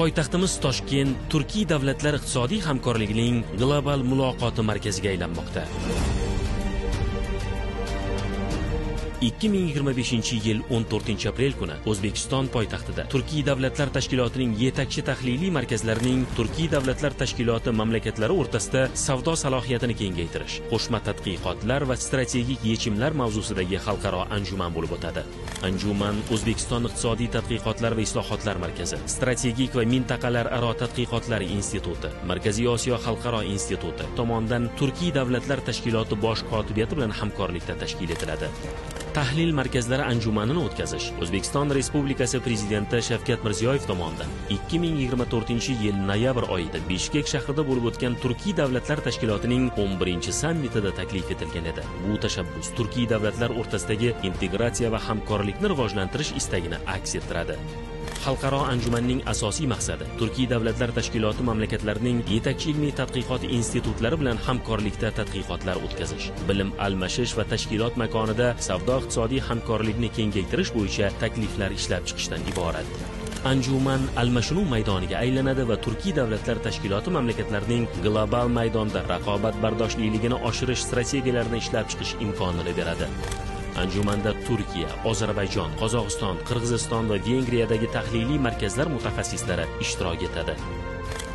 Poytaxtimiz Toshkent Turkiy davlatlar iqtisodiy hamkorligining global muloqoti markaziga aylanmoqda. 2025-yil 14-aprel kuni O'zbekiston poytaxtida Turkiy davlatlar tashkilotining yetakchi tahliliy markazlarining Turkiy davlatlar tashkiloti mamlakatlari o'rtasida savdo salohiyatini kengaytirish, qo'shma tadqiqotlar va strategik yechimlar mavzusidagi xalqaro anjuman bo'lib o'tadi. Anjuman O'zbekiston iqtisodiy tadqiqotlar va islohotlar markazi, strategik va mintaqalararo tadqiqotlar instituti, Markaziy Osiyo xalqaro instituti tomonidan Turkiy davlatlar tashkiloti bosh kotibiyati bilan hamkorlikda tashkil etiladi. Tahlil markazlari anjumanini o'tkazish O'zbekiston Respublikasi Prezidenti Shavkat Mirziyoyev tomonidan 2024-yil noyabr oyida Bishkek shahrida bo'lib o'tgan Turkiy davlatlar tashkilotining 11-sammitida taklif etilgan edi. Bu tashabbus Turkiy davlatlar o'rtasidagi integratsiya va hamkorlikni rivojlantirish istagini aks ettiradi. Xalqaro anjumanning asosiy maqsadi Turkiy davlatlar tashkiloti mamlakatlarining yetakchi ilmiy tadqiqot institutlari bilan hamkorlikda tadqiqotlar o'tkazish, bilim almashish va tashkilot makonida savdo-iqtisodiy hamkorlikni kengaytirish bo'yicha takliflar ishlab chiqishdan iborat. Anjuman almashinuv maydoniga aylanadi va Turkiy davlatlar tashkiloti mamlakatlarining global maydonda raqobatbardoshliligini oshirish strategiyalarini ishlab chiqish imkonini beradi. Anjumanda Turkiya, Ozarbayjon, Qozog'iston, Qirg'iziston va Vengriyadagi tahliliy markazlar mutaxassislari ishtirok etadi.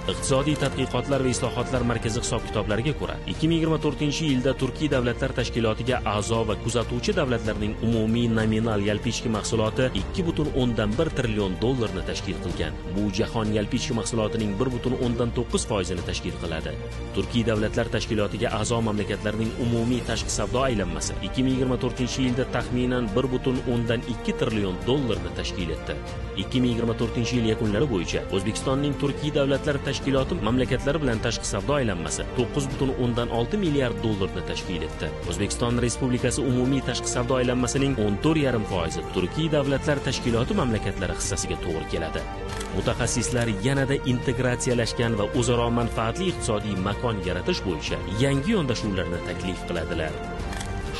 Iqtisodiy tadqiqotlar va islohotlar markazi hisob-kitoblariga ko'ra, 2024-yilda Turkiy davlatlar tashkilotiga a'zo va kuzatuvchi davlatlarning umumiy nominal yalpi mahsuloti 2,1 trillion dollarni tashkil qilgan. Bu jahon yalpi mahsulotining 1,9% ni tashkil qiladi. Turkiy davlatlar tashkilotiga a'zo mamlakatlarning umumiy tashqi savdo aylanmasi 2024-yilda taxminan 1,2 trillion dollarni tashkil etdi. 2024-yil yakunlari bo'yicha O'zbekistonning Turkiy davlatlar tashkiloti mamlakatlari bilan tashqi savdo aylanmasi 9,6 milliard dollarni tashkil etdi. O'zbekiston Respublikasi umumiy tashqi savdo aylanmasining 14,5% Turkiy davlatlar tashkiloti mamlakatlari hissasiga to'g'ri keladi. Mutaxassislar yanada integratsiyalashgan va o'zaro manfaatli iqtisodiy makon yaratish bo'yicha yangi yondashuvlarni taklif qiladilar.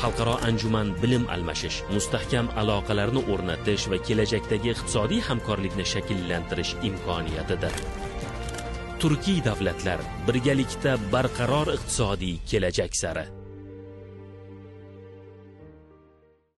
Xalqaro anjuman bilim almashish, mustahkam aloqalarni o'rnatish va kelajakdagi iqtisodiy hamkorlikni shakllantirish imkoniyatidir. Turkiy davlatlar birgalikda barqaror iqtisodiy kelajak sari